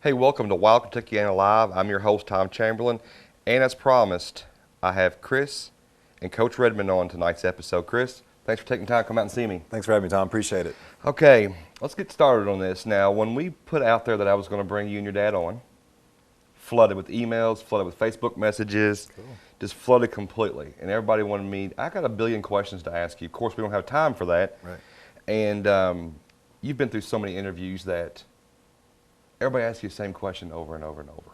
Hey, welcome to Wild Kentuckiana Live. I'm your host, Tom Chamberlain. And as promised, I have Chris and Coach Redman on tonight's episode. Chris, thanks for taking time to come out and see me. Thanks for having me, Tom. Appreciate it. Okay, let's get started on this. Now, when we put out there that I was going to bring you and your dad on, flooded with emails, flooded with Facebook messages, just flooded completely. And everybody wanted me, I got a billion questions to ask you. Of course, we don't have time for that. Right. And you've been through so many interviews that everybody asks you the same question over and over and over.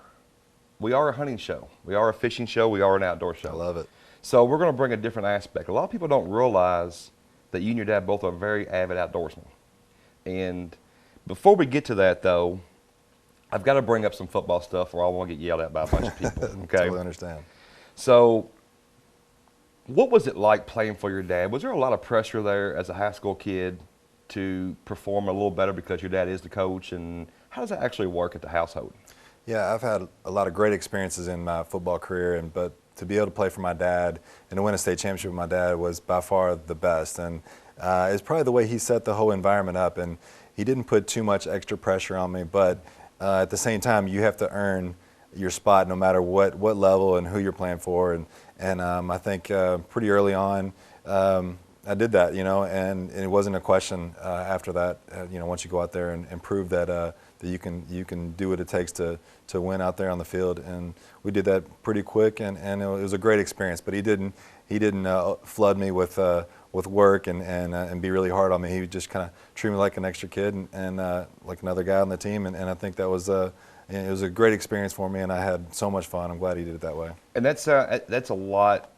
We are a hunting show. We are a fishing show. We are an outdoor show. I love it. So we're going to bring a different aspect. A lot of people don't realize that you and your dad both are very avid outdoorsmen. And before we get to that, though, I've got to bring up some football stuff or I won't get yelled at by a bunch of people. Okay. Totally understand. So what was it like playing for your dad? Was there a lot of pressure there as a high school kid to perform a little better because your dad is the coach? And how does that actually work at the household? Yeah, I've had a lot of great experiences in my football career, but to be able to play for my dad and to win a state championship with my dad was by far the best. And it's probably the way he set the whole environment up. And he didn't put too much extra pressure on me, but at the same time, you have to earn your spot no matter what level and who you're playing for. And I think pretty early on, I did that, and it wasn't a question after that. Once you go out there and prove that that you can do what it takes to win out there on the field, and we did that pretty quick, and it was a great experience. But he didn't flood me with work and be really hard on me. He would just kind of treat me like an extra kid and like another guy on the team, and I think that was it was a great experience for me, and I had so much fun. I'm glad he did it that way. And that's a lot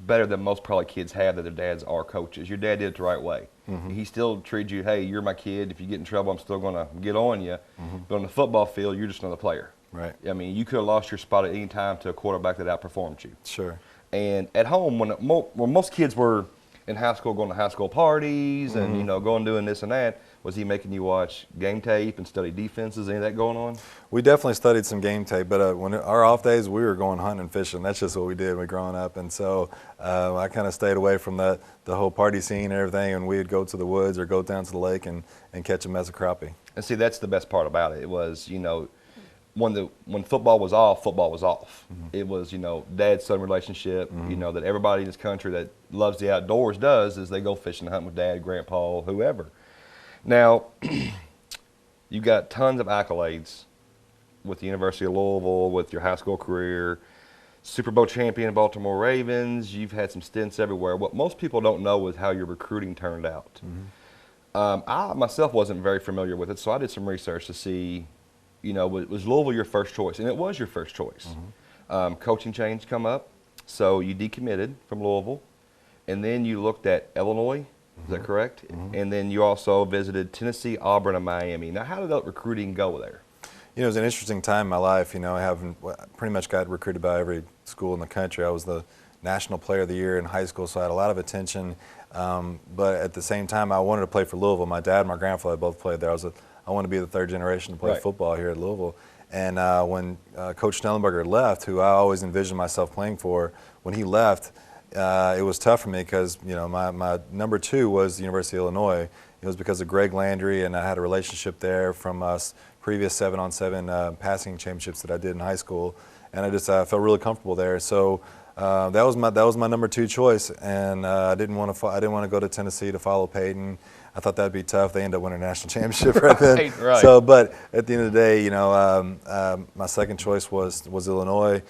better than most probably kids have that their dads are coaches. Your dad did it the right way. Mm-hmm. He still treated you, hey, you're my kid. If you get in trouble, I'm still going to get on you. Mm-hmm. But on the football field, you're just another player. Right. I mean, you could have lost your spot at any time to a quarterback that outperformed you. Sure. And at home, when most kids were in high school going to high school parties and, going doing this and that, was he making you watch game tape and study defenses? Any of that going on? We definitely studied some game tape, but when our off days, we were going hunting and fishing. That's just what we did when we growing up. And so I kind of stayed away from the whole party scene and everything, and we'd go to the woods or go down to the lake and catch a mess of crappie. And see, that's the best part about it. It was, when football was off, football was off. Mm-hmm. It was, dad-son relationship, Mm-hmm. That everybody in this country that loves the outdoors does is they go fishing and hunting with dad, grandpa, whoever. Now, you got tons of accolades with the University of Louisville, with your high school career, Super Bowl champion, Baltimore Ravens. You've had some stints everywhere. What most people don't know is how your recruiting turned out. Mm-hmm. I myself wasn't very familiar with it, so I did some research to see, was Louisville your first choice? And it was your first choice. Mm-hmm. Coaching change come up, so you decommitted from Louisville, and then you looked at Illinois. Is that correct? Mm-hmm. And then you also visited Tennessee, Auburn, and Miami. Now, how did that recruiting go there? It was an interesting time in my life. I pretty much got recruited by every school in the country. I was the National Player of the Year in high school, so I had a lot of attention. But at the same time, I wanted to play for Louisville. My dad and my grandfather both played there. I wanted to be the third generation to play football here at Louisville. And when Coach Snellenberger left, who I always envisioned myself playing for, when he left, it was tough for me because my number two was the University of Illinois. It was because of Greg Landry, and I had a relationship there from previous 7-on-7 passing championships that I did in high school, and I just felt really comfortable there. So that was my number two choice, and I didn't want to go to Tennessee to follow Peyton. I thought that'd be tough. They ended up winning a national championship right then. Right. So, but at the end of the day, my second choice was Illinois.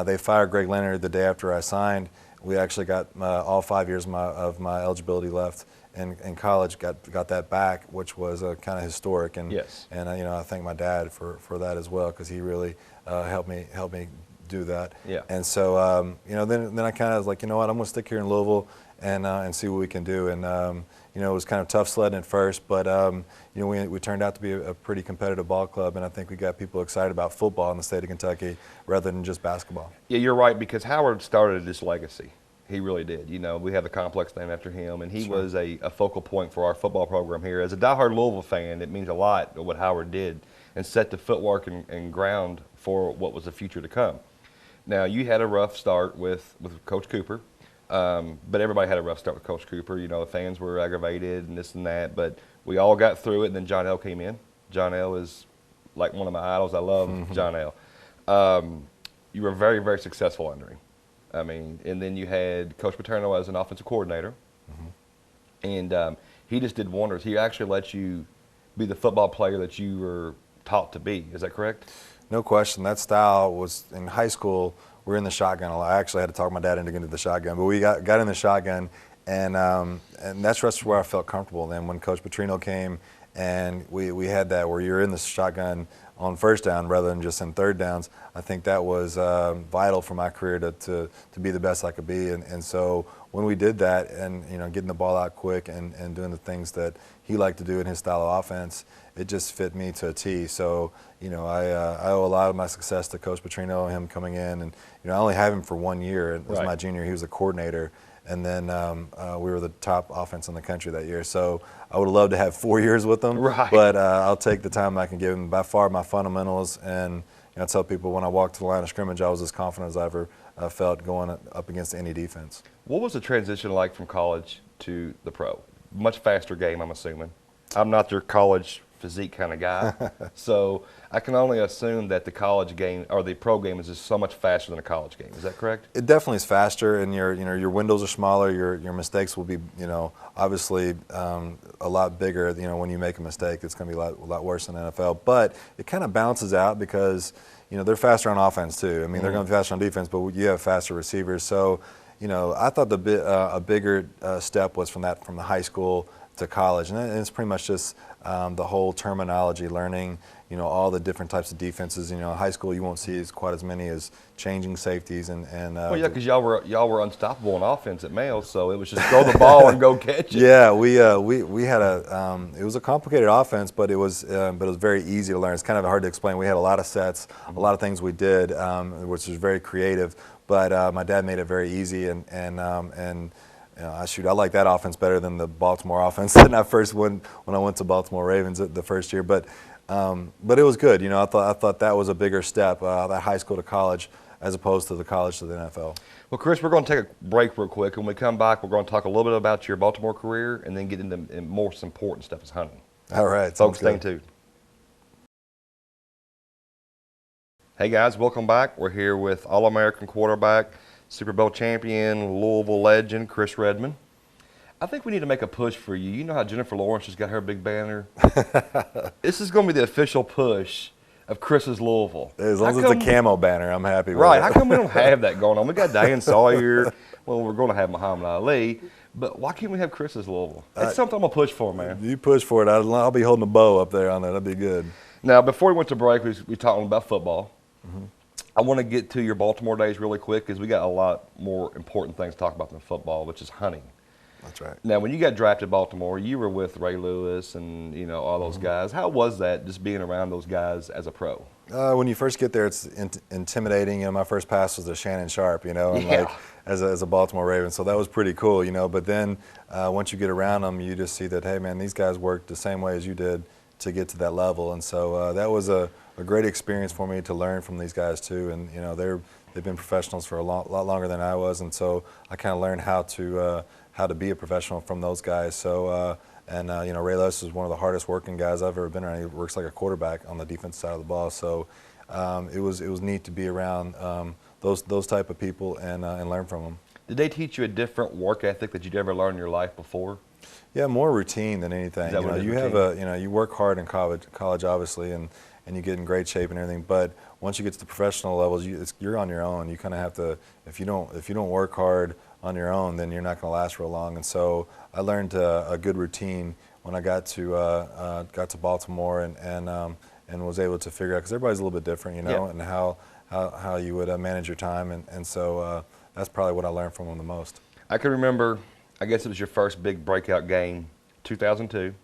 They fired Greg Leonard the day after I signed. We actually got all 5 years of my eligibility left in college. Got that back, which was kind of historic. And yes. And I thank my dad for that as well, because he really helped me do that. Yeah. And so then I kind of was like, I'm going to stick here in Louisville and see what we can do. And it was kind of tough sledding at first, but we turned out to be a pretty competitive ball club, and I think we got people excited about football in the state of Kentucky rather than just basketball. Yeah, you're right, because Howard started this legacy. He really did. We have the complex named after him, and he Sure. was a focal point for our football program here. As a diehard Louisville fan, it means a lot what Howard did and set the footwork and ground for what was the future to come. Now, you had a rough start with Coach Cooper. But everybody had a rough start with Coach Cooper. The fans were aggravated and this and that, but we all got through it. And then John L. came in. John L. is like one of my idols. I love John L. You were very, very successful under him. I mean, and then you had Coach Paterno as an offensive coordinator, and he just did wonders. He actually let you be the football player that you were taught to be. Is that correct? No question. That style was in high school. We were in the shotgun a lot. I actually had to talk my dad into getting into the shotgun, but we got in the shotgun, and that's just where I felt comfortable. Then when Coach Petrino came, and we had that where you're in the shotgun on first down rather than just in third downs, I think that was vital for my career to be the best I could be. And so when we did that, and getting the ball out quick and doing the things that he liked to do in his style of offense, it just fit me to a T. So I owe a lot of my success to Coach Petrino, him coming in, and I only have him for 1 year. It was my junior. He was the coordinator, and then we were the top offense in the country that year. So I would have loved to have 4 years with him, but I'll take the time I can give him. By far, my fundamentals, and I tell people when I walked to the line of scrimmage, I was as confident as I ever felt going up against any defense. What was the transition like from college to the pro? Much faster game, I'm assuming. I'm not your college physique kind of guy, so I can only assume that the college game or the pro game is just so much faster than a college game. Is that correct? It definitely is faster, and your windows are smaller. Your mistakes will be obviously a lot bigger. When you make a mistake, it's going to be a lot worse than NFL. But it kind of balances out because they're faster on offense too. I mean, they're going to be faster on defense, but you have faster receivers. So I thought a bigger step was from the high school to college, and it's pretty much just the whole terminology, learning all the different types of defenses. In high school you won't see quite as many as changing safeties and well, yeah, because y'all were unstoppable on offense at Male, so it was just throw the ball and go catch it. Yeah, we had it was a complicated offense, but it was very easy to learn. It's kind of hard to explain. We had a lot of sets, a lot of things we did, which was very creative. But my dad made it very easy, and I like that offense better than the Baltimore offense when I went to Baltimore Ravens the first year. But it was good. I thought that was a bigger step, that high school to college, as opposed to the college to the NFL. Well, Chris, we're going to take a break real quick. When we come back, we're going to talk a little bit about your Baltimore career and then get into the most important stuff is hunting. All right. Folks, stay tuned. Hey, guys, welcome back. We're here with All-American quarterback, Super Bowl champion, Louisville legend, Chris Redman. I think we need to make a push for you. You know how Jennifer Lawrence just got her big banner? This is going to be the official push of Chris's Louisville. As long as it's a camo banner, I'm happy with it. Right. How come we don't have that going on? We got Diane Sawyer. Well, we're going to have Muhammad Ali. But why can't we have Chris's Louisville? It's something I'm going to push for, man. You push for it. I'll be holding a bow up there on that. That'd be good. Now, before we went to break, we talked about football. I want to get to your Baltimore days really quick because we got a lot more important things to talk about than football, which is hunting. That's right. Now, when you got drafted Baltimore, you were with Ray Lewis and all those guys. How was that, just being around those guys as a pro? When you first get there, it's intimidating. My first pass was to Shannon Sharp, and like as a Baltimore Raven, so that was pretty cool, But then once you get around them, you just see that, hey, man, these guys worked the same way as you did to get to that level, and so that was a great experience for me to learn from these guys too. And they've been professionals for a lot longer than I was, and so I kind of learned how to be a professional from those guys. So Ray Lewis is one of the hardest working guys I've ever been around. He works like a quarterback on the defense side of the ball. So it was neat to be around those type of people and learn from them. Did they teach you a different work ethic that you'd ever learned in your life before? Yeah, more routine than anything. You work hard in college obviously, and you get in great shape and everything. But once you get to the professional levels, you're on your own. You kind of have to. If you don't work hard on your own, then you're not going to last real long. And so I learned a good routine when I got to Baltimore and was able to figure out, because everybody's a little bit different, and how you would manage your time. And so that's probably what I learned from them the most. I can remember. I guess it was your first big breakout game, 2002,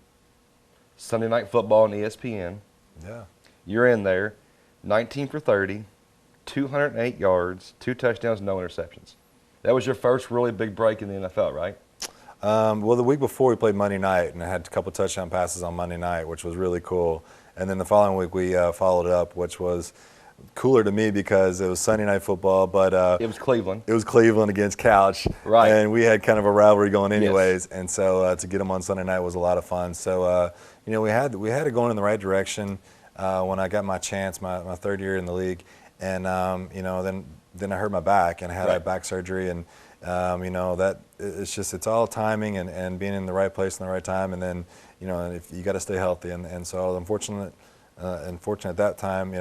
Sunday Night Football on ESPN. Yeah. You're in there, 19 for 30, 208 yards, 2 touchdowns, no interceptions. That was your first really big break in the NFL, right? Well, the week before we played Monday night, and I had a couple touchdown passes on Monday night, which was really cool. And then the following week we followed it up, which was cooler to me because it was Sunday Night Football, but it was Cleveland. It was Cleveland against Couch, right? And we had kind of a rivalry going, anyways. Yes. And so to get them on Sunday night was a lot of fun. So we had it going in the right direction. when I got my chance, my third year in the league, and then I hurt my back and I had Right. back surgery, and that it's all timing and being in the right place in the right time, and then if you got to stay healthy, and so I was unfortunate at that time.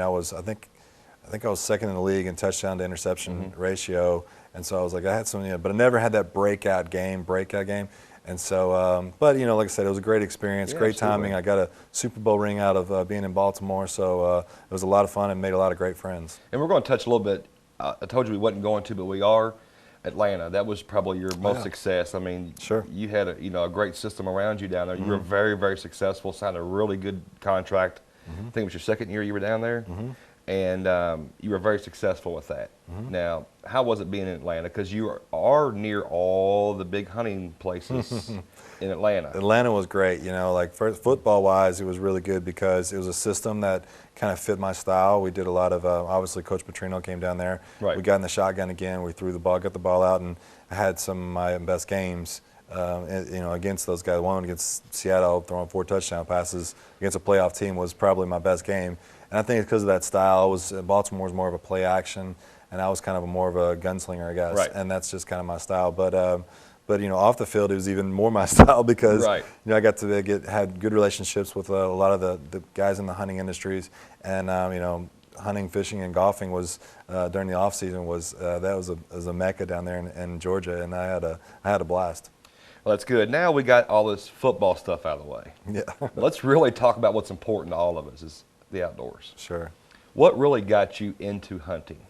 I think I was second in the league in touchdown to interception ratio, and so I was like, I had some, but I never had that breakout game. And so, but like I said, it was a great experience, Yeah, great absolutely. timing. I got a Super Bowl ring out of being in Baltimore, so it was a lot of fun and made a lot of great friends. And we're going to touch a little bit. I told you we wasn't going to, but we are. Atlanta. That was probably your most yeah. success. I mean, Sure. you had a great system around you down there. You were very, very successful. Signed a really good contract. I think it was your second year you were down there, and you were very successful with that. Now, how was it being in Atlanta? Because you are near all the big hunting places in Atlanta. Atlanta was great. Like first, football-wise, it was really good because it was a system that kind of fit my style. We did a lot of, obviously, Coach Petrino came down there. Right. We got in the shotgun again. We threw the ball, got the ball out, and I had some of my best games, against those guys. One against Seattle, throwing 4 touchdown passes against a playoff team was probably my best game. And I think it's because of that style. Baltimore was more of a play action, and I was kind of more of a gunslinger, I guess. Right. And that's just kind of my style. But off the field, it was even more my style because Right. I got to had good relationships with a lot of the guys in the hunting industries, and hunting, fishing, and golfing was during the off season was a mecca down there in Georgia, and I had a blast. Well, that's good. Now we got all this football stuff out of the way. Yeah. Let's really talk about what's important to all of us is the outdoors. Sure. What really got you into hunting?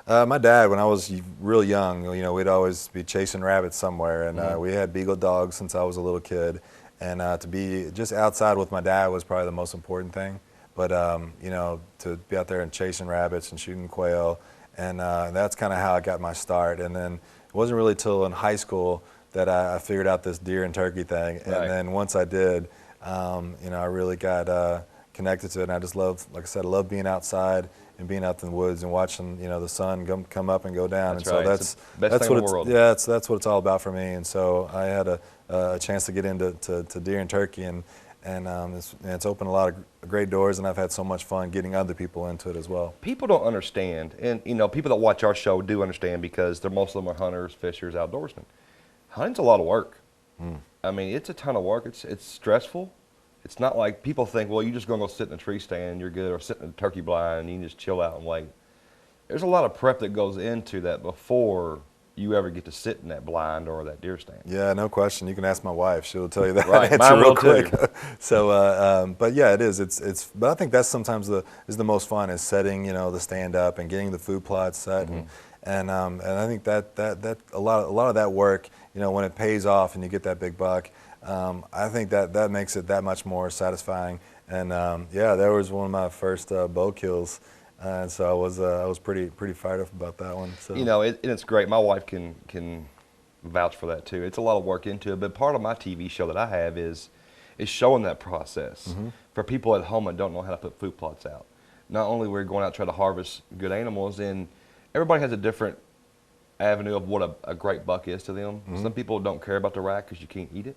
My dad, when I was real young, we'd always be chasing rabbits somewhere, and we had beagle dogs since I was a little kid, and to be just outside with my dad was probably the most important thing. But to be out there and chasing rabbits and shooting quail, and that's kind of how I got my start. And then it wasn't really till in high school that I figured out this deer and turkey thing, and Right. then once I did, I really got connected to it, and I just love, like I said, I love being outside and being out in the woods and watching the sun come up and go down. That's and so right. that's It's the best that's thing what in the it's world. yeah that's what it's all about for me. And so I had a chance to get into to deer and turkey, and it's opened a lot of great doors, and I've had so much fun getting other people into it as well. People don't understand, and people that watch our show do understand because most of them are hunters, fishers, outdoorsmen. Hunting's a lot of work. I mean, it's a ton of work. It's stressful. It's not like people think, well, you're just going to go sit in a tree stand and you're good, or sit in a turkey blind and you can just chill out and wait. There's a lot of prep that goes into that before you ever get to sit in that blind or that deer stand. Yeah, no question. You can ask my wife; she'll tell you that Right, answer mine real will too. quick. So, but yeah, it is. But I think that's sometimes the most fun is setting, the stand up and getting the food plots set, and I think that a lot of that work, when it pays off and you get that big buck, I think that makes it that much more satisfying. And that was one of my first bow kills. And so I was pretty fired up about that one. So. And it's great. My wife can vouch for that too. It's a lot of work into it, but part of my TV show that I have is showing that process for people at home that don't know how to put food plots out. Not only we're going out to try to harvest good animals, and everybody has a different avenue of what a great buck is to them. Some people don't care about the rack because you can't eat it.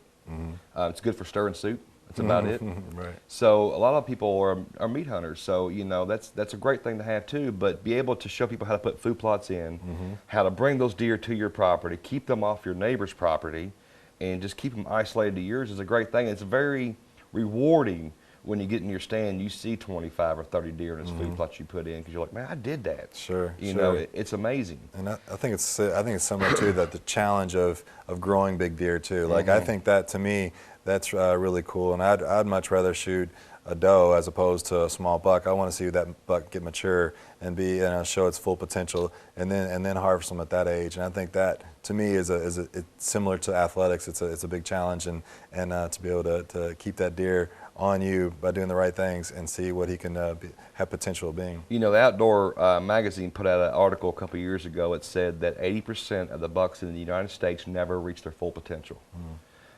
It's good for stirring soup. That's about it. Right. So a lot of people are meat hunters. So that's a great thing to have too. But be able to show people how to put food plots in, how to bring those deer to your property, keep them off your neighbor's property, and just keep them isolated to yours is a great thing. It's very rewarding when you get in your stand. You see 25 or 30 deer in this food plot you put in because you're like, man, I did that. Sure. It's amazing. And I think it's similar too, that the challenge of growing big deer too. Like I think that to me that's really cool, and I'd much rather shoot a doe as opposed to a small buck. I want to see that buck get mature and show its full potential, and then harvest them at that age. And I think that to me is it's similar to athletics. It's a big challenge, and to be able to keep that deer on you by doing the right things and see what he can have potential of being. The Outdoor magazine put out an article a couple of years ago. It said that 80% of the bucks in the United States never reach their full potential.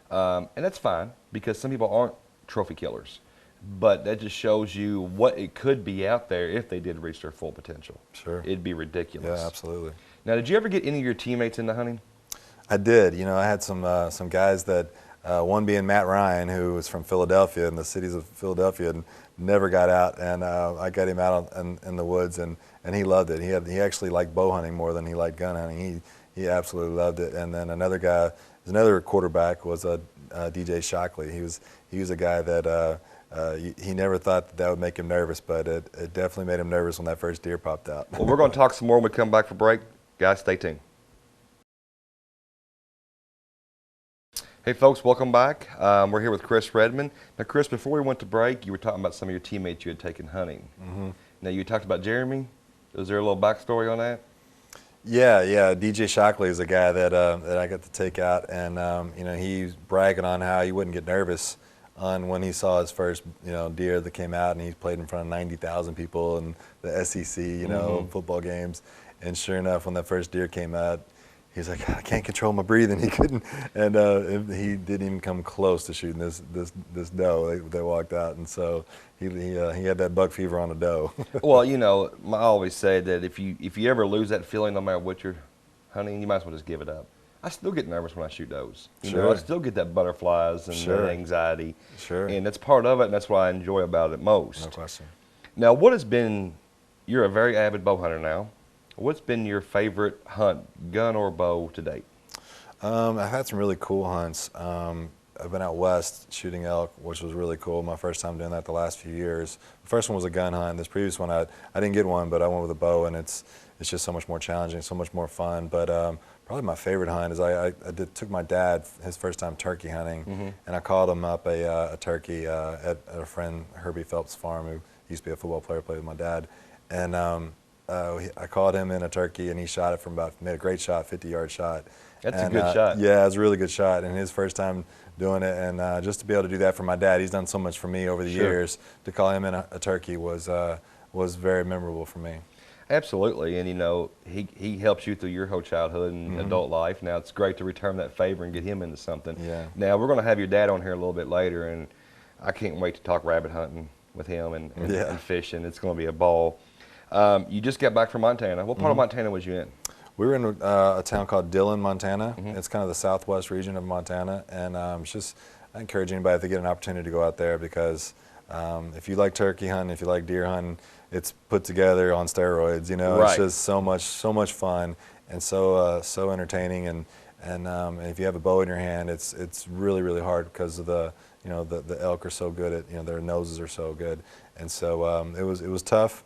And that's fine because some people aren't trophy killers. But that just shows you what it could be out there if they did reach their full potential. Sure. It'd be ridiculous. Yeah, absolutely. Now, did you ever get any of your teammates into hunting? I did. I had some guys that One being Matt Ryan, who was from Philadelphia, in the cities of Philadelphia, and never got out. And I got him out in the woods, and he loved it. He actually liked bow hunting more than he liked gun hunting. He absolutely loved it. And then another quarterback was DJ Shockley. He was a guy that he never thought that would make him nervous, but it definitely made him nervous when that first deer popped out. Well, we're going to talk some more when we come back for break. Guys, stay tuned. Hey folks, welcome back. We're here with Chris Redman. Now Chris, before we went to break, you were talking about some of your teammates you had taken hunting. Mm-hmm. Now you talked about Jeremy. Is there a little backstory on that? Yeah. DJ Shockley is a guy that I got to take out, and he's bragging on how he wouldn't get nervous on when he saw his first deer that came out, and he played in front of 90,000 people in the SEC football games. And sure enough, when that first deer came out, he's like, I can't control my breathing. He couldn't, and he didn't even come close to shooting this doe that walked out. And so he had that buck fever on a doe. Well, I always say that if you ever lose that feeling, no matter what you're hunting, you might as well just give it up. I still get nervous when I shoot does. I still get that butterflies and that anxiety. Sure. And that's part of it, and that's what I enjoy about it most. No question. Now, you're a very avid bow hunter now. What's been your favorite hunt, gun or bow, to date? I've had some really cool hunts. I've been out west shooting elk, which was really cool. My first time doing that the last few years. The first one was a gun hunt. This previous one, I didn't get one, but I went with a bow, and it's just so much more challenging, so much more fun. But probably my favorite hunt is I took my dad his first time turkey hunting, and I called him up a turkey at a friend, Herbie Phelps' farm, who used to be a football player, played with my dad. And I called him in a turkey, and he shot it made a great shot, 50-yard shot. That's a good shot. Yeah, it was a really good shot, and his first time doing it, and just to be able to do that for my dad, he's done so much for me over the years. To call him in a turkey was very memorable for me. Absolutely, and he helps you through your whole childhood and adult life. Now it's great to return that favor and get him into something. Yeah. Now we're going to have your dad on here a little bit later, and I can't wait to talk rabbit hunting with him and fishing. It's going to be a ball. You just got back from Montana. What part of Montana was you in? We were in a town called Dillon, Montana. It's kind of the southwest region of Montana, and I encourage anybody if they get an opportunity to go out there, because if you like turkey hunting, if you like deer hunting, it's put together on steroids. It's just so much fun and so entertaining. And if you have a bow in your hand, it's really, really hard because of the elk are so good at their noses are so good, and so it was tough.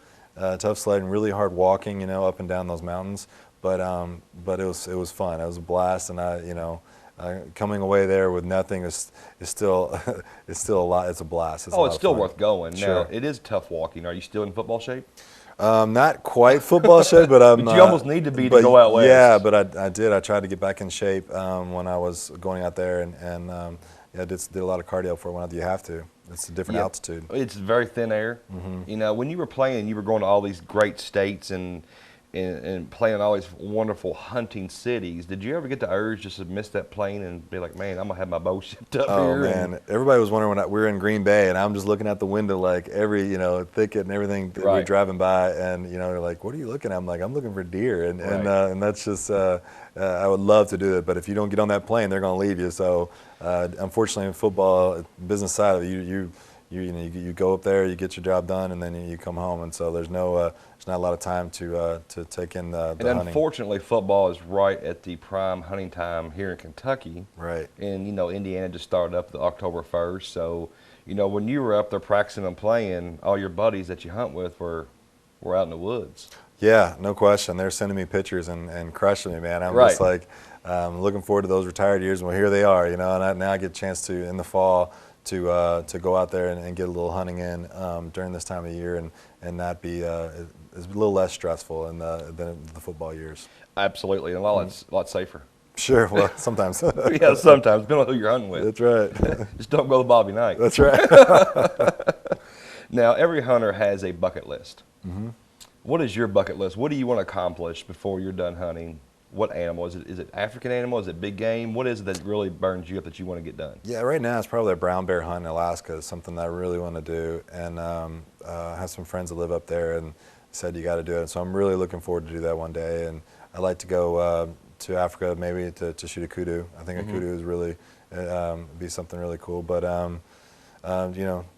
Tough sledding, really hard walking, up and down those mountains. But it was fun. It was a blast, and coming away there with nothing is still a lot. It's a blast. It's still worth going. Sure. Now it is tough walking. Are you still in football shape? Not quite football shape, but but you almost need to be to go out west. Yeah, but I did. I tried to get back in shape when I was going out there, and I did a lot of cardio for when you have to. It's a different altitude. It's very thin air. When you were playing, you were going to all these great states and playing in all these wonderful hunting cities. Did you ever get the urge just to miss that plane and be like, man, I'm going to have my bow shipped up here? Oh, man. Everybody was wondering when we were in Green Bay, and I'm just looking out the window like every, thicket and everything that we're driving by, and, they're like, what are you looking at? I'm like, I'm looking for deer. And that's just, I would love to do it, but if you don't get on that plane, they're going to leave you. So, unfortunately, in football, business side of it, you go up there, you get your job done, and then you come home, and so there's not a lot of time to take in the hunting. And unfortunately, football is right at the prime hunting time here in Kentucky. Right. And Indiana just started up October 1st, so when you were up there practicing and playing, all your buddies that you hunt with were out in the woods. Yeah, no question. They're sending me pictures and crushing me, man. I'm just like looking forward to those retired years. Well, here they are, and now I get a chance to in the fall to go out there and get a little hunting in during this time of year, and not be it's a little less stressful than the football years. Absolutely, and a lot safer. Sure, well, sometimes. Yeah, sometimes, depending on who you're hunting with. That's right. Just don't go to Bobby Knight. That's right. Now, every hunter has a bucket list. What is your bucket list? What do you want to accomplish before you're done hunting? What animal? Is it African animal? Is it big game? What is it that really burns you up that you want to get done? Yeah, right now it's probably a brown bear hunt in Alaska. It's something that I really want to do, and I have some friends that live up there and said you got to do it. So I'm really looking forward to do that one day, and I'd like to go to Africa maybe to shoot a kudu. I think a kudu is really be something really cool. But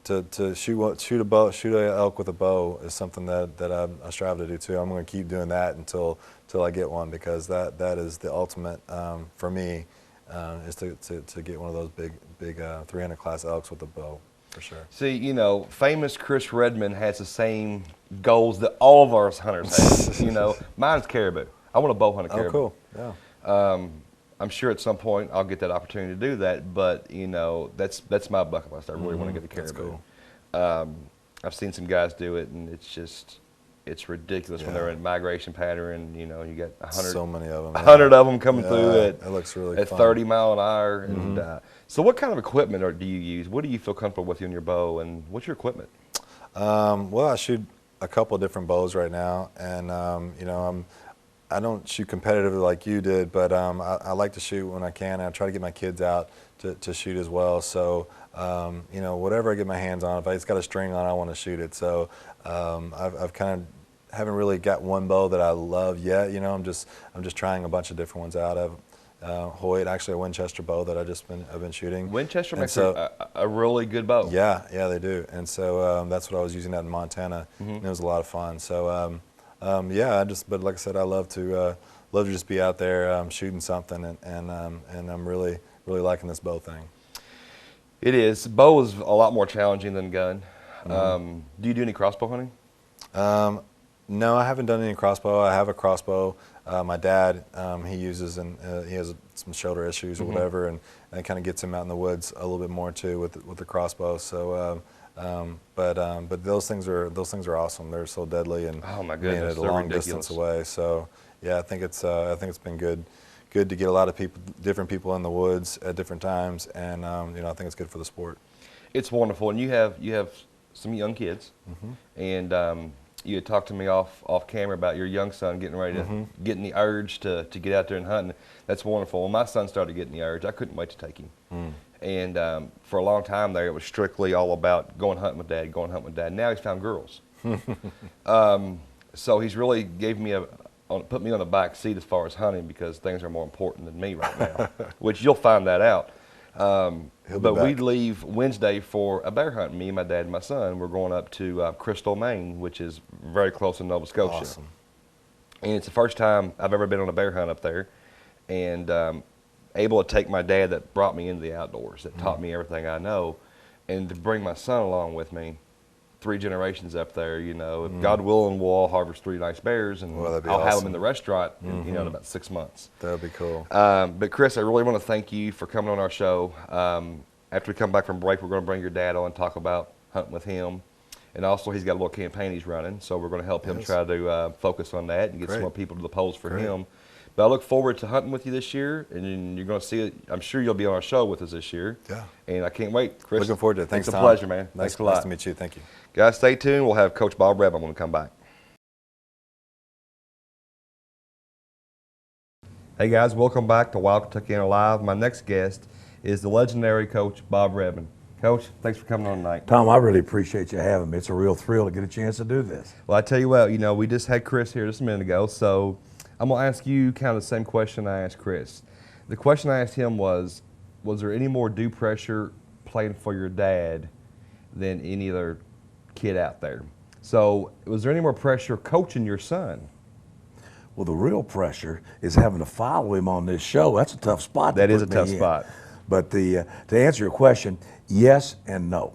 to shoot an elk with a bow is something that I strive to do too. I'm going to keep doing that until I get one, because that is the ultimate for me, is to get one of those big 300 class elks with a bow, for sure. See, famous Chris Redman has the same goals that all of our hunters have. Mine's caribou. I want to bow hunt a caribou. Oh, cool. Yeah. I'm sure at some point I'll get that opportunity to do that, but that's my bucket list. I really want to get the caribou. That's cool. I've seen some guys do it, and it's ridiculous when they're in migration pattern. You got 100, so many of them. 100 of them coming through it looks really at fun. 30 mile an hour. And so, what kind of equipment do you use? What do you feel comfortable with in your bow, and what's your equipment? Well, I shoot a couple of different bows right now, and I don't shoot competitively like you did, but I like to shoot when I can. I try to get my kids out to shoot as well. So whatever I get my hands on, if it's got a string on, I want to shoot it. So I've kind of haven't really got one bow that I love yet. I'm just trying a bunch of different ones out. I've Hoyt, actually a Winchester bow that I've been shooting. Winchester makes a really good bow. Yeah, they do. And so that's what I was using out in Montana, and it was a lot of fun. So but like I said, I love to just be out there shooting something, and I'm really liking this bow thing. It is. Bow is a lot more challenging than gun. Do you do any crossbow hunting? No, I haven't done any crossbow. I have a crossbow. My dad, he uses, and he has some shoulder issues or whatever, and it kind of gets him out in the woods a little bit more too with the crossbow. So, but those things are awesome. They're so deadly, and oh my goodness, being at a long distance away. So, yeah, I think it's been good to get a lot of different people in the woods at different times, and I think it's good for the sport. It's wonderful, and you have some young kids, and you had talked to me off camera about your young son getting ready to getting the urge to get out there and hunt. That's wonderful. When my son started getting the urge, I couldn't wait to take him. And for a long time there, it was strictly all about going hunting with dad. Now he's found girls. So he's really put me on the back seat as far as hunting, because things are more important than me right now, which you'll find that out. But we leave Wednesday for a bear hunt. Me and my dad and my son, we're going up to Crystal, Maine, which is very close in Nova Scotia. Awesome. And it's the first time I've ever been on a bear hunt up there, and able to take my dad that brought me into the outdoors, that taught me everything I know, and to bring my son along with me. 3 generations up there, if God willing, we'll all harvest 3 nice bears, and I'll have them in the restaurant in about 6 months. That'd be cool. But Chris, I really want to thank you for coming on our show. After we come back from break, we're going to bring your dad on and talk about hunting with him. And also, he's got a little campaign he's running, so we're going to help him try to focus on that and get some more people to the polls for him. But I look forward to hunting with you this year, and you're going to see it. I'm sure you'll be on our show with us this year. Yeah. And I can't wait, Chris. Looking forward to it. Thanks, Tom. It's a pleasure, man. Thanks a lot. Nice to meet you. Thank you. Guys, stay tuned. We'll have Coach Bob Redman when we come back. Hey, guys. Welcome back to Wild Kentuckiana Live. My next guest is the legendary Coach Bob Redman. Coach, thanks for coming on tonight. Tom, I really appreciate you having me. It's a real thrill to get a chance to do this. Well, I tell you what, we just had Chris here just a minute ago, so I'm going to ask you kind of the same question I asked Chris. The question I asked him was there any more due pressure playing for your dad than any other kid out there? So was there any more pressure coaching your son? Well, the real pressure is having to follow him on this show. That's a tough spot. That is a tough spot. But to answer your question, yes and no.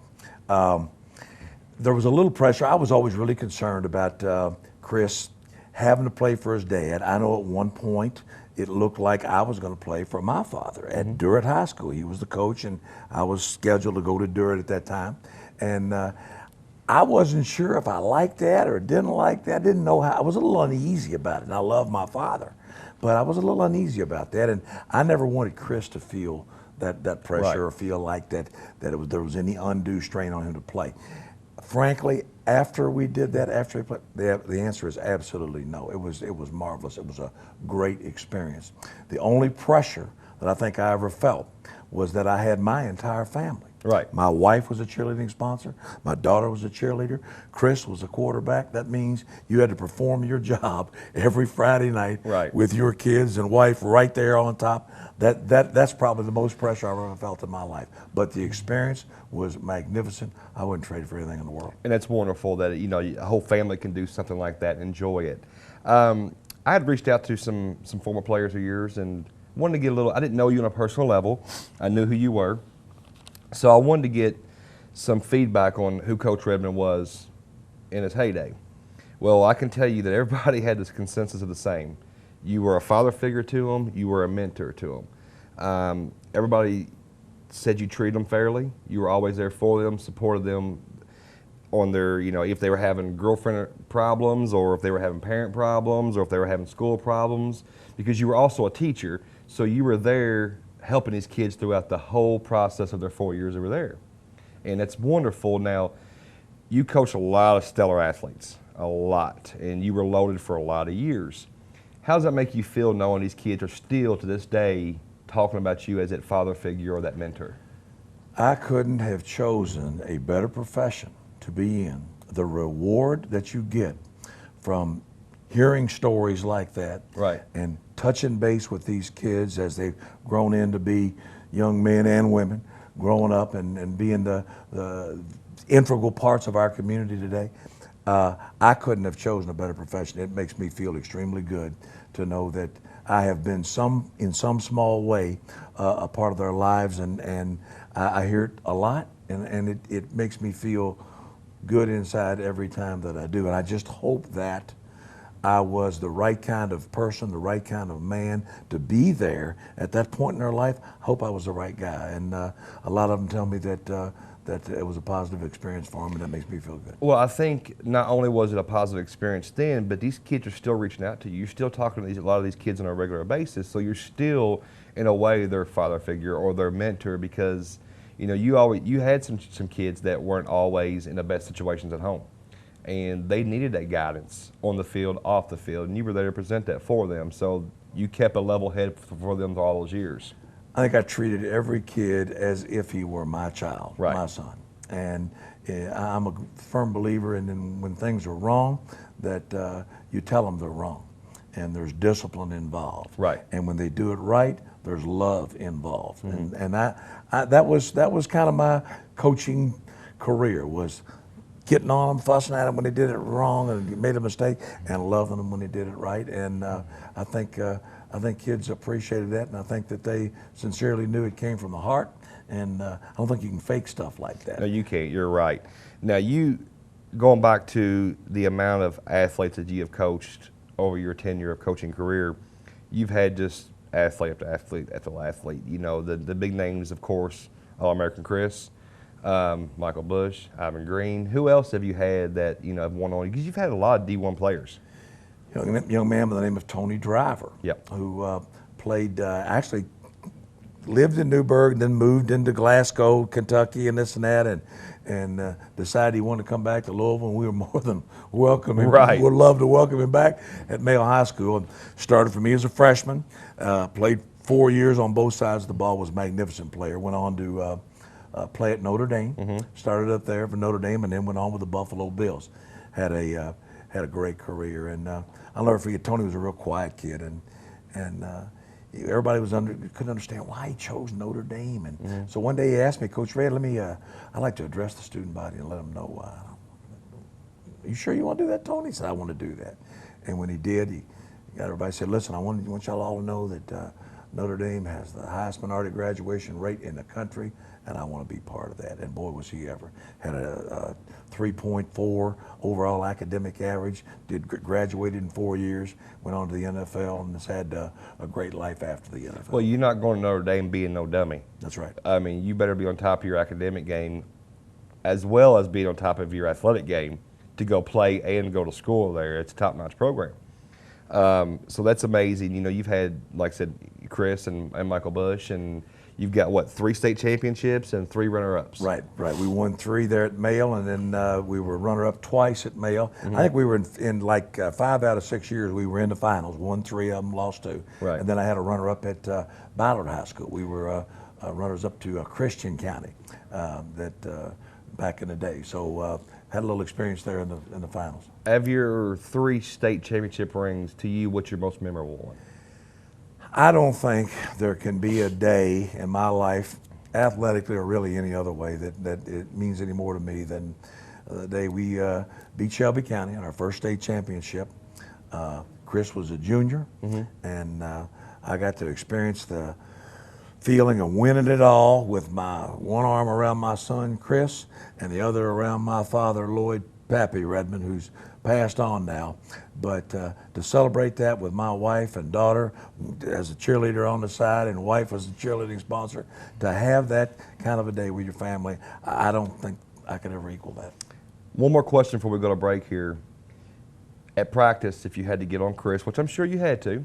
There was a little pressure. I was always really concerned about Chris having to play for his dad. I know at one point it looked like I was going to play for my father at Durrett High School. He was the coach, and I was scheduled to go to Durrett at that time. And I wasn't sure if I liked that or didn't like that. I didn't know how. I was a little uneasy about it, and I love my father. But I was a little uneasy about that, and I never wanted Chris to feel that pressure or feel like that there was any undue strain on him to play. Frankly, after we did that, after he played, the answer is absolutely no. It was marvelous. It was a great experience. The only pressure that I think I ever felt was that I had my entire family Right. My wife was a cheerleading sponsor. My daughter was a cheerleader. Chris was a quarterback. That means you had to perform your job every Friday night Right. with your kids and wife right there on top. That's probably the most pressure I've ever felt in my life. But the experience was magnificent. I wouldn't trade it for anything in the world. And it's wonderful that a whole family can do something like that and enjoy it. I had reached out to some former players of yours and wanted to get a little. I didn't know you on a personal level. I knew who you were, so I wanted to get some feedback on who Coach Redman was in his heyday. Well, I can tell you that everybody had this consensus of the same. You were a father figure to them. You were a mentor to them. Everybody said you treated them fairly. You were always there for them, supported them on their, if they were having girlfriend problems or if they were having parent problems or if they were having school problems, because you were also a teacher, so you were there helping these kids throughout the whole process of their 4 years over there. And it's wonderful. Now, you coached a lot of stellar athletes, a lot, and you were loaded for a lot of years. How does that make you feel knowing these kids are still, to this day, talking about you as that father figure or that mentor? I couldn't have chosen a better profession to be in. The reward that you get from hearing stories like that, Right, and touching base with these kids as they've grown into be young men and women, growing up and being the integral parts of our community today, I couldn't have chosen a better profession. It makes me feel extremely good to know that I have been in some small way a part of their lives, and I hear it a lot, and it makes me feel good inside every time that I do. And I just hope that I was the right kind of person, the right kind of man to be there at that point in their life. I hope I was the right guy. And a lot of them tell me that it was a positive experience for them, and that makes me feel good. Well, I think not only was it a positive experience then, but these kids are still reaching out to you. You're still talking to a lot of these kids on a regular basis, so you're still, in a way, their father figure or their mentor, because you had some kids that weren't always in the best situations at home, and they needed that guidance on the field, off the field, and you were there to present that for them. So you kept a level head for them all those years. I think I treated every kid as if he were my child, Right. my son. And I'm a firm believer in when things are wrong, that you tell them they're wrong, and there's discipline involved. Right. And when they do it right, there's love involved. Mm-hmm. And that was kind of my coaching career, was getting on them, fussing at them when they did it wrong and made a mistake, and loving them when they did it right. And I think kids appreciated that, and I think that they sincerely knew it came from the heart. And I don't think you can fake stuff like that. No, you can't. You're right. Now, going back to the amount of athletes that you have coached over your tenure of coaching career, you've had just athlete after athlete after athlete. The big names, of course, All-American Chris, Michael Bush, Ivan Green. Who else have you had that have won on? Because you've had a lot of D1 players. Young man by the name of Tony Driver, Yep. who played, actually lived in Newburgh, then moved into Glasgow, Kentucky, and this and that, and decided he wanted to come back to Louisville, and we were more than welcome him. Right. Would love to welcome him back at Mayo High School. And started for me as a freshman, played 4 years on both sides of the ball, was a magnificent player. Went on to play at Notre Dame. Mm-hmm. Started up there for Notre Dame, and then went on with the Buffalo Bills. Had a great career, and I'll never forget. Tony was a real quiet kid, and everybody couldn't understand why he chose Notre Dame. And mm-hmm. So one day he asked me, Coach Red, I'd like to address the student body and let them know. Are you sure you want to do that, Tony? He said, I want to do that. And when he did, he got everybody said, listen, I want y'all all to know that Notre Dame has the highest minority graduation rate in the country, and I want to be part of that. And boy, was he ever. Had a 3.4 overall academic average, graduated in 4 years, went on to the NFL, and has had a great life after the NFL. Well, you're not going to Notre Dame being no dummy. That's right. I mean, you better be on top of your academic game as well as being on top of your athletic game to go play and go to school there. It's a top-notch program. So that's amazing. You've had, like I said, Chris and Michael Bush, and you've got, 3 state championships and 3 runner-ups. Right. We won 3 there at Mayo, and then we were runner-up twice at Mayo. Mm-hmm. I think we were in 5 out of 6 years we were in the finals. Won 3 of them, lost 2. Right. And then I had a runner-up at Ballard High School. We were runners up to Christian County back in the day. So had a little experience there in the finals. Of your 3 state championship rings, to you, what's your most memorable one? I don't think there can be a day in my life, athletically or really any other way, that it means any more to me than the day we beat Shelby County in our first state championship. Chris was a junior, and I got to experience the feeling of winning it all with my one arm around my son Chris and the other around my father Lloyd Pappy Redman, who's passed on now. But to celebrate that with my wife and daughter as a cheerleader on the side, and wife as a cheerleading sponsor, to have that kind of a day with your family, I don't think I could ever equal that. One more question before we go to break here. At practice, if you had to get on Chris, which I'm sure you had to,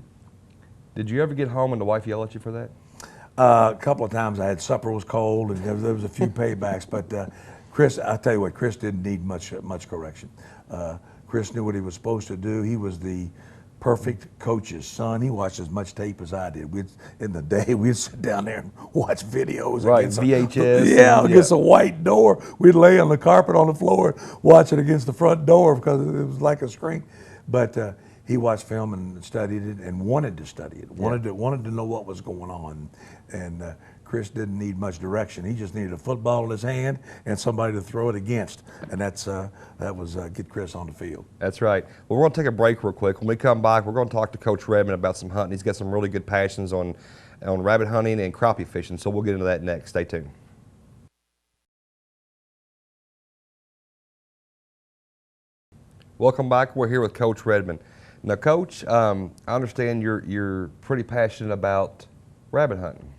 did you ever get home and the wife yell at you for that? A couple of times I had supper was cold, and there was a few paybacks. But Chris, I tell you what, Chris didn't need much correction. Chris knew what he was supposed to do. He was the perfect coach's son. He watched as much tape as I did. In the day, we'd sit down there and watch videos. Right, VHS. Yeah, against a white door. We'd lay on the carpet on the floor, watch it against the front door because it was like a screen. But he watched film and studied it and wanted to study it, wanted to know what was going on. And Chris didn't need much direction. He just needed a football in his hand and somebody to throw it against. And that was get Chris on the field. That's right. Well, we're going to take a break real quick. When we come back, we're going to talk to Coach Redman about some hunting. He's got some really good passions on rabbit hunting and crappie fishing, so we'll get into that next. Stay tuned. Welcome back. We're here with Coach Redman. Now, Coach, I understand you're pretty passionate about rabbit hunting.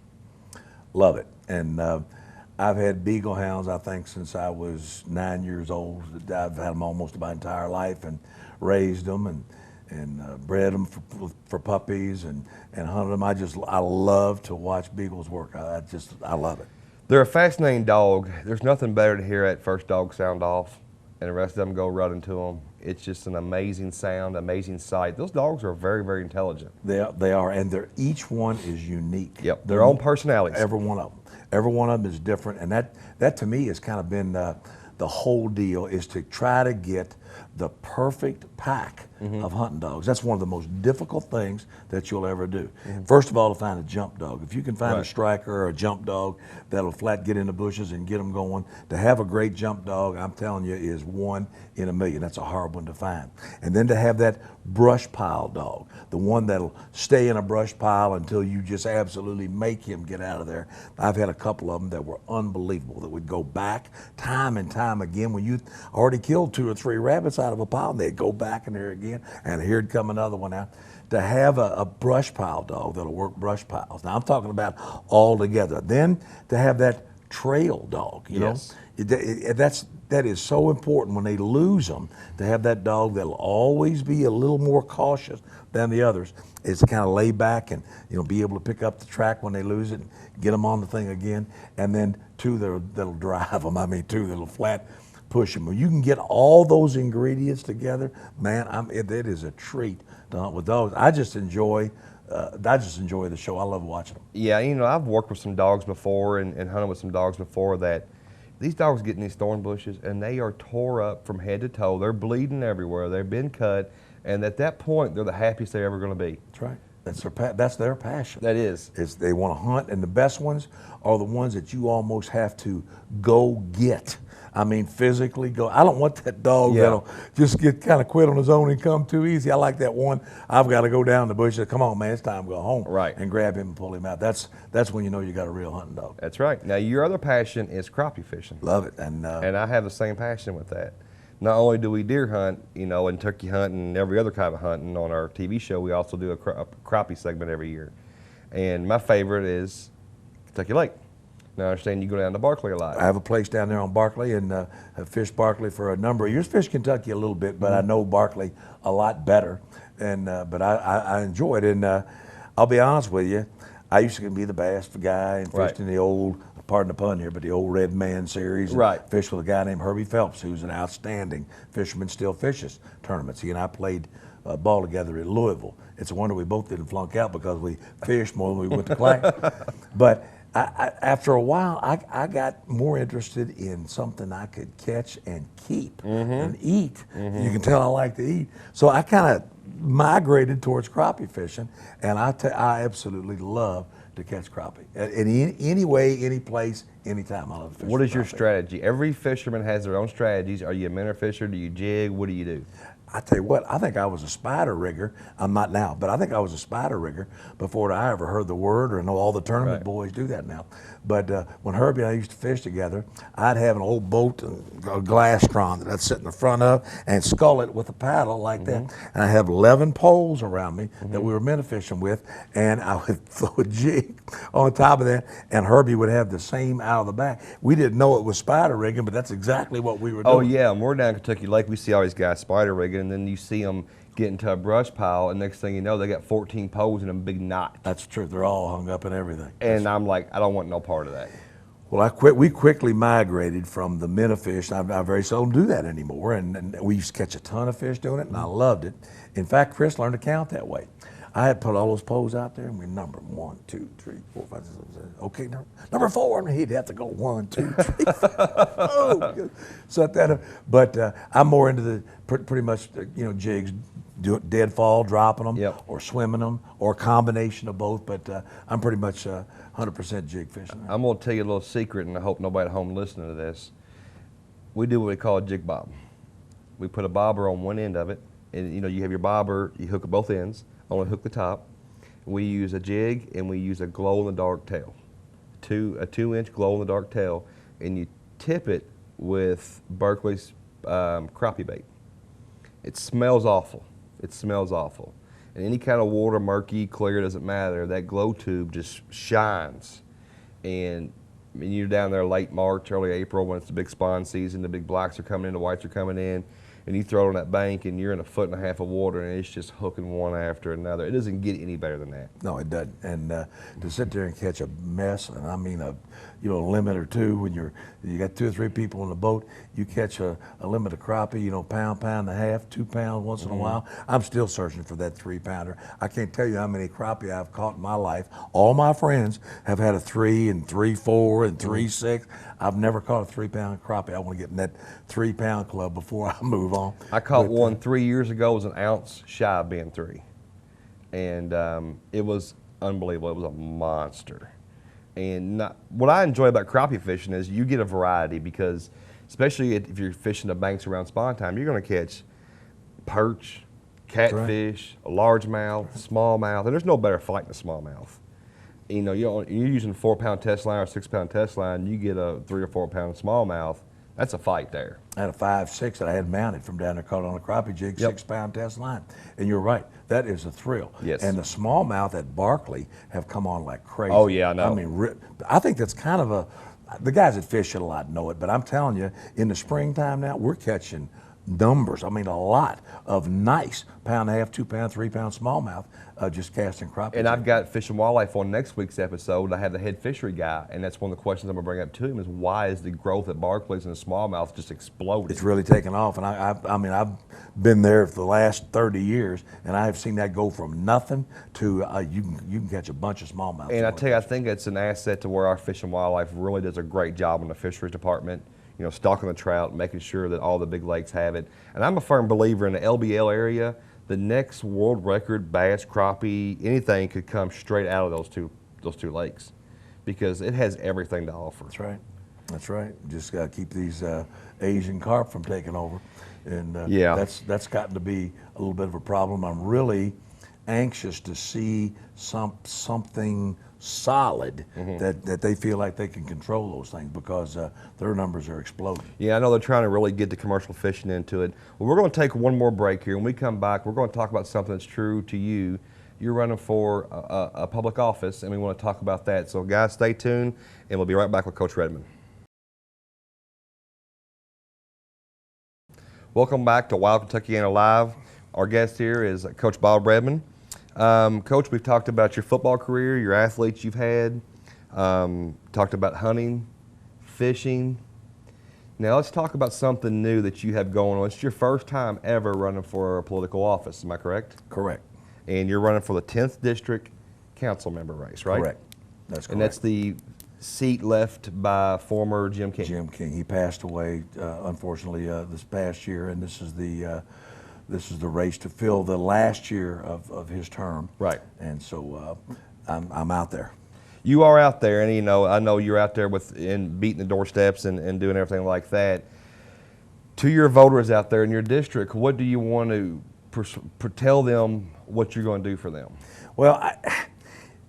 Love it. And I've had beagle hounds, I think, since I was 9 years old. I've had them almost my entire life and raised them and bred them for puppies and hunted them. I love to watch beagles work. I love it. They're a fascinating dog. There's nothing better to hear that first dog sound off and the rest of them go running to them. It's just an amazing sound, amazing sight. Those dogs are very, very intelligent. They are, and each one is unique. Yep, their own personalities. Every one of them. Every one of them is different, and that to me has kind of been the whole deal, is to try to get the perfect pack of hunting dogs. That's one of the most difficult things that you'll ever do. First of all, to find a jump dog. If you can find a striker or a jump dog that'll flat get in the bushes and get them going, to have a great jump dog, I'm telling you, is 1 in a million. That's a hard one to find. And then to have that brush pile dog, the one that'll stay in a brush pile until you just absolutely make him get out of there. I've had a couple of them that were unbelievable, that would go back time and time again. When you already killed 2 or 3 rabbits out of a pile, they'd go back in there again, and here'd come another one out. To have a brush pile dog that'll work brush piles. Now I'm talking about all together. Then to have that trail dog, you know, that is so important when they lose them, to have that dog that'll always be a little more cautious than the others. Is to kind of lay back and, you know, be able to pick up the track when they lose it, and get them on the thing again, and then 2 that'll drive them. I mean, 2 that'll flat push them. When you can get all those ingredients together, man, it is a treat to hunt with dogs. I just enjoy the show. I love watching them. Yeah, you know, I've worked with some dogs before and hunted with some dogs before that these dogs get in these thorn bushes and they are tore up from head to toe. They're bleeding everywhere. They've been cut, and at that point, they're the happiest they're ever going to be. That's right. That's their passion. That is. They want to hunt, and the best ones are the ones that you almost have to go get. I mean, physically go. I don't want that dog that'll just get kind of quit on his own and come too easy. I like that one. I've got to go down the bush and come on, man, it's time to go home. Right. And grab him and pull him out. That's when you know you got a real hunting dog. That's right. Now, your other passion is crappie fishing. Love it. And I have the same passion with that. Not only do we deer hunt, you know, and turkey hunt and every other kind of hunting on our TV show, we also do a crappie segment every year. And my favorite is Kentucky Lake. Now, I understand you go down to Barkley a lot. I have a place down there on Barkley, and have fished Barkley for a number of years. Fished Kentucky a little bit, but I know Barkley a lot better. And but I enjoy it. And I'll be honest with you, I used to be the bass guy and fished in the old, pardon the pun here, but the old Redman series. Fished with a guy named Herbie Phelps, who's an outstanding fisherman, still fishes tournaments. He and I played ball together at Louisville. It's a wonder we both didn't flunk out because we fished more than we went to class. But after a while, I got more interested in something I could catch and keep and eat. You can tell I like to eat. So I kind of migrated towards crappie fishing, and I absolutely love to catch crappie. In any way, any place, anytime. I love to fish. What for is your crappie. strategy? Every fisherman has their own strategies. Are you a minnow fisher? Do you jig? What do you do? I tell you what, I think I was a spider rigger. I'm not now, but I think I was a spider rigger before I ever heard the word or know all the tournament Right. boys do that now. But when Herbie and I used to fish together, I'd have an old boat, a glass tron that I'd sit in the front of and scull it with a paddle like that. And I'd have 11 poles around me that we were minnow fishing with, and I would throw a jig on top of that, and Herbie would have the same out of the back. We didn't know it was spider rigging, but that's exactly what we were doing. Oh yeah, when we're down Kentucky Lake, we see all these guys spider rigging, and then you see them get into a brush pile, and next thing you know, they got 14 poles in a big knot. That's true. They're all hung up and everything. And I'm like, I don't want no part of that. Well, we quickly migrated from the minnow fish. I very seldom do that anymore, and we used to catch a ton of fish doing it, and I loved it. In fact, Chris learned to count that way. I had put all those poles out there, and we numbered 1, 2, 3, 4, 5, 6, 7, 8. Okay, number 4, and he'd have to go 1, 2, 3, 4. Oh, good. Set that up. But I'm more into the pretty much jigs, deadfall, dropping them, Yep. or swimming them, or a combination of both. But I'm pretty much 100% jig fishing. I'm gonna tell you a little secret, and I hope nobody at home listening to this. We do what we call a jig bob. We put a bobber on one end of it, and you have your bobber, you hook at both ends, only hook the top. We use a jig, and we use a glow-in-the-dark tail, a 2-inch glow-in-the-dark tail, and you tip it with Berkeley's crappie bait. It smells awful. It smells awful. And any kind of water, murky, clear, doesn't matter. That glow tube just shines. And you're down there late March, early April when it's the big spawn season, the big blacks are coming in, the whites are coming in, and you throw it on that bank and you're in 1.5 feet of water and it's just hooking one after another. It doesn't get any better than that. No, it doesn't. And to sit there and catch a mess, and I mean a limit or two when you got 2 or 3 people in the boat, you catch a limit of crappie, pound, pound and a half, 2 pounds once in a while. I'm still searching for that 3-pounder. I can't tell you how many crappie I've caught in my life. All my friends have had a 3 and 3.4 and 3.6. I've never caught a 3-pound crappie. I want to get in that 3-pound club before I move on. I caught one 3 years ago. It was an ounce shy of being 3. And it was unbelievable. It was a monster. And what I enjoy about crappie fishing is you get a variety, because especially if you're fishing the banks around spawn time, you're going to catch perch, catfish, a largemouth, smallmouth, and there's no better fight than a smallmouth. You're using a 4-pound test line or 6-pound test line, you get a 3 or 4 pound smallmouth. That's a fight there. I had a 5.6 that I had mounted from down there, caught on a crappie jig, Yep. 6-pound test line. And you're right, that is a thrill. Yes. And the smallmouth at Barkley have come on like crazy. Oh, yeah, I know. I mean, I think that's kind of the guys that fish it a lot know it, but I'm telling you, in the springtime now, we're catching numbers. I mean, a lot of nice 1.5 pound, 2 pound, 3 pound smallmouth just casting crappie. And I've got Fish and Wildlife on next week's episode. I have the head fishery guy, and that's one of the questions I'm going to bring up to him is why is the growth at Barclays and the smallmouth just exploding? It's really taken off, and I mean, I've been there for the last 30 years, and I have seen that go from nothing to you can catch a bunch of smallmouth. And I tell you, I think it's an asset to where our Fish and Wildlife really does a great job in the fisheries department. Stocking the trout, making sure that all the big lakes have it. And I'm a firm believer in the LBL area, the next world record bass, crappie, anything could come straight out of those two lakes, because it has everything to offer. That's right. That's right. Just got to keep these Asian carp from taking over, and Yeah. that's gotten to be a little bit of a problem. I'm really anxious to see something solid that they feel like they can control those things, because their numbers are exploding. Yeah, I know they're trying to really get the commercial fishing into it. Well, we're going to take one more break here. When we come back, we're going to talk about something that's true to you. You're running for a public office, and we want to talk about that. So, guys, stay tuned, and we'll be right back with Coach Redman. Welcome back to Wild Kentuckiana Live. Our guest here is Coach Bob Redman. Coach, we've talked about your football career, your athletes you've had, talked about hunting, fishing. Now let's talk about something new that you have going on. It's your first time ever running for a political office, am I correct? Correct. And you're running for the 10th District Council member race, right? Correct. That's correct. And that's the seat left by former Jim King. Jim King. He passed away, unfortunately, this past year, and this is the race to fill the last year of his term. Right. And so I'm out there. You are out there, and I know you're out there in beating the doorsteps and doing everything like that. To your voters out there in your district, what do you want to tell them what you're going to do for them? Well,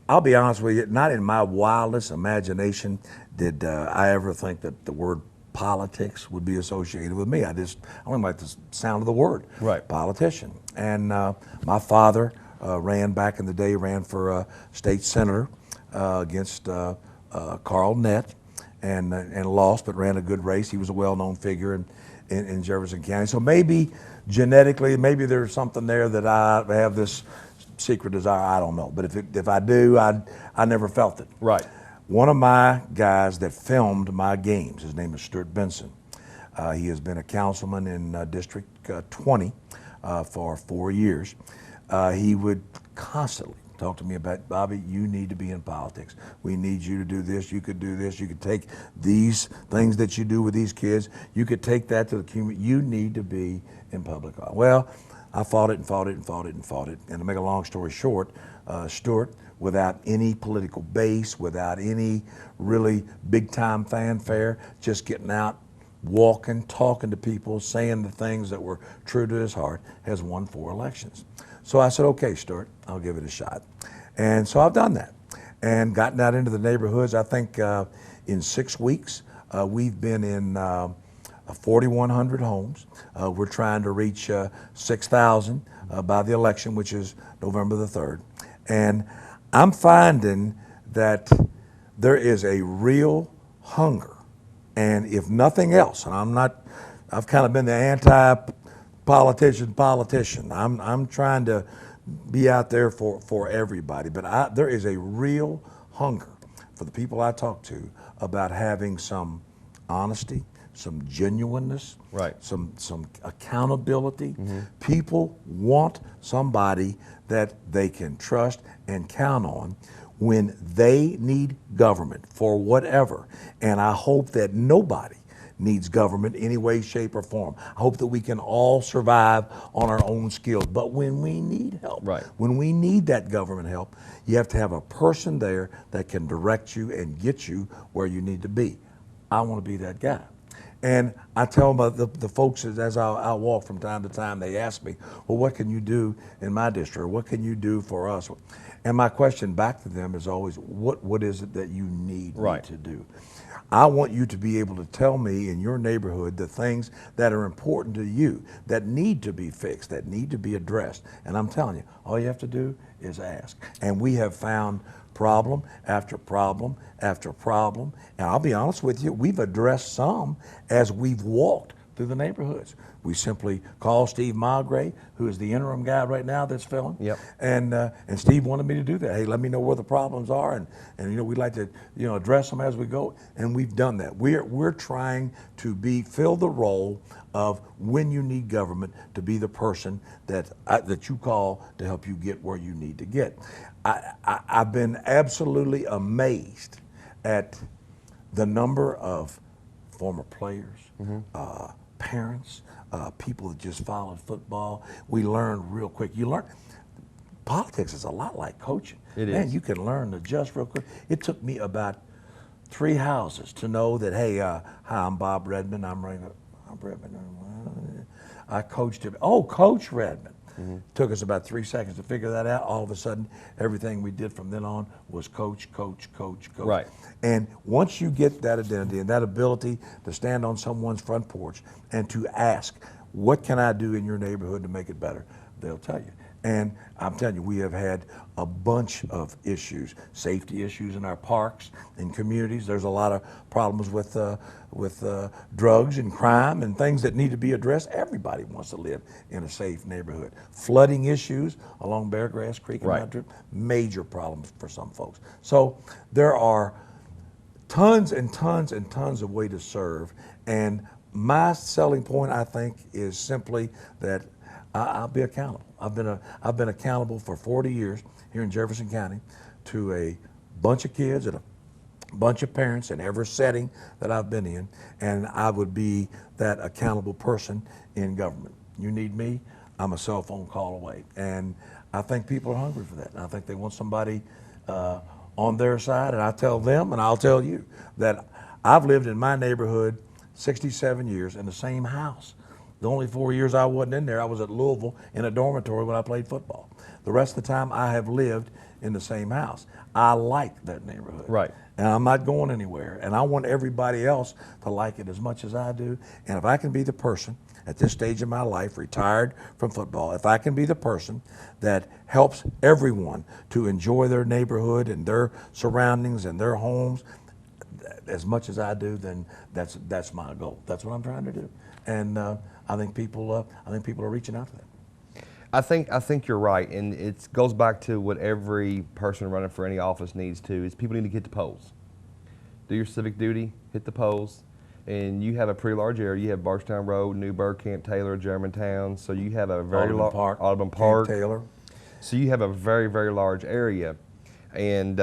I'll be honest with you, not in my wildest imagination did I ever think that the word politics would be associated with me. I don't like the sound of the word, right? Politician. And my father ran for state senator against Carl Nett and lost, but ran a good race. He was a well-known figure in Jefferson County. So maybe genetically, maybe there's something there that I have this secret desire. I don't know, but if I do, I never felt it. Right. One of my guys that filmed my games, his name is Stuart Benson. He has been a councilman in District 20 for 4 years. He would constantly talk to me about, Bobby, you need to be in politics. We need you to do this. You could do this. You could take these things that you do with these kids. You could take that to the community. You need to be in public. Well, I fought it and fought it and fought it and fought it. And to make a long story short, Stuart, without any political base, without any really big-time fanfare, just getting out, walking, talking to people, saying the things that were true to his heart, has won 4 elections. So I said, okay, Stuart, I'll give it a shot. And so I've done that and gotten out into the neighborhoods. I think in 6 weeks, we've been in 4,100 homes. We're trying to reach 6,000 by the election, which is November the 3rd. And I'm finding that there is a real hunger. And if nothing else, and I've kind of been the politician. I'm trying to be out there for everybody. But there is a real hunger for the people I talk to about having some honesty, some genuineness, right, some accountability. Mm-hmm. People want somebody that they can trust and count on when they need government for whatever. And I hope that nobody needs government any way, shape, or form. I hope that we can all survive on our own skills. But when we need help, right, when we need that government help, you have to have a person there that can direct you and get you where you need to be. I want to be that guy. And I tell the folks as I walk from time to time, they ask me, well, what can you do in my district? Or what can you do for us? And my question back to them is always, what is it that you need right. me to do? I want you to be able to tell me in your neighborhood the things that are important to you, that need to be fixed, that need to be addressed. And I'm telling you, all you have to do is ask. And we have found problem after problem after problem. And I'll be honest with you, we've addressed some as we've walked through the neighborhoods. We simply call Steve Magre, who is the interim guy right now that's filling. Yep. And Steve wanted me to do that. Hey, let me know where the problems are, and we'd like to address them as we go. And we've done that. We're trying to fill the role of when you need government to be the person that you call to help you get where you need to get. I've been absolutely amazed at the number of former players, mm-hmm. Parents, people that just followed football. We learned real quick. Politics is a lot like coaching. Man, you can learn to adjust real quick. It took me about 3 houses to know that, hey, hi, I'm Bob Redman. I'm Redman. I coached him. Oh, Coach Redman. Mm-hmm. Took us about 3 seconds to figure that out. All of a sudden, everything we did from then on was coach. Right. And once you get that identity and that ability to stand on someone's front porch and to ask, what can I do in your neighborhood to make it better? They'll tell you. And I'm telling you, we have had a bunch of issues, safety issues in our parks and communities. There's a lot of problems with drugs and crime and things that need to be addressed. Everybody wants to live in a safe neighborhood. Flooding issues along Beargrass Creek and Mount Drip, major problems for some folks. So there are tons and tons and tons of ways to serve. And my selling point, I think, is simply that I'll be accountable. I've been accountable for 40 years here in Jefferson County to a bunch of kids at a bunch of parents in every setting that I've been in, and I would be that accountable person in government. You need me, I'm a cell phone call away. And I think people are hungry for that. And I think they want somebody on their side, and I tell them, and I'll tell you, that I've lived in my neighborhood 67 years in the same house. The only 4 years I wasn't in there, I was at Louisville in a dormitory when I played football. The rest of the time, I have lived in the same house. I like that neighborhood. Right. And I'm not going anywhere. And I want everybody else to like it as much as I do. And if I can be the person at this stage of my life, retired from football, if I can be the person that helps everyone to enjoy their neighborhood and their surroundings and their homes as much as I do, then that's my goal. That's what I'm trying to do. And I think people are reaching out to that. I think you're right, and it goes back to what every person running for any office needs to, is people need to get to polls. Do your civic duty, hit the polls, and you have a pretty large area. You have Barstown Road, Newburgh, Camp Taylor, Germantown, so you have a very large, Audubon Park, Camp Taylor. So you have a very, very large area, and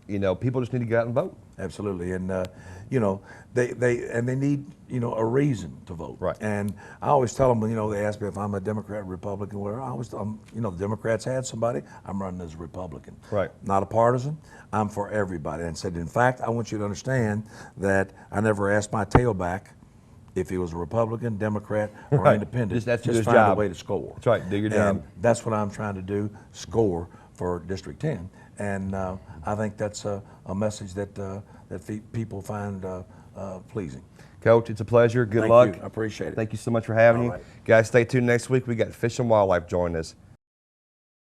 you know, people just need to go out and vote. Absolutely, and you know, they need, you know, a reason to vote. Right. And I always tell them, you know, they ask me if I'm a Democrat, Republican, whatever. I always tell them, you know, the Democrats had somebody. I'm running as a Republican. Right. Not a partisan. I'm for everybody. And said, in fact, I want you to understand that I never asked my tailback if he was a Republican, Democrat, or Right. independent. Just find job. a way to score. That's right. Do your And job. that's what I'm trying to do, score for District 10. And I think that's a message that people find pleasing. Coach, it's a pleasure. Good Thank luck. you. I appreciate it. Thank you so much for having All me. right. Guys, stay tuned next week. We got Fish and Wildlife joining us.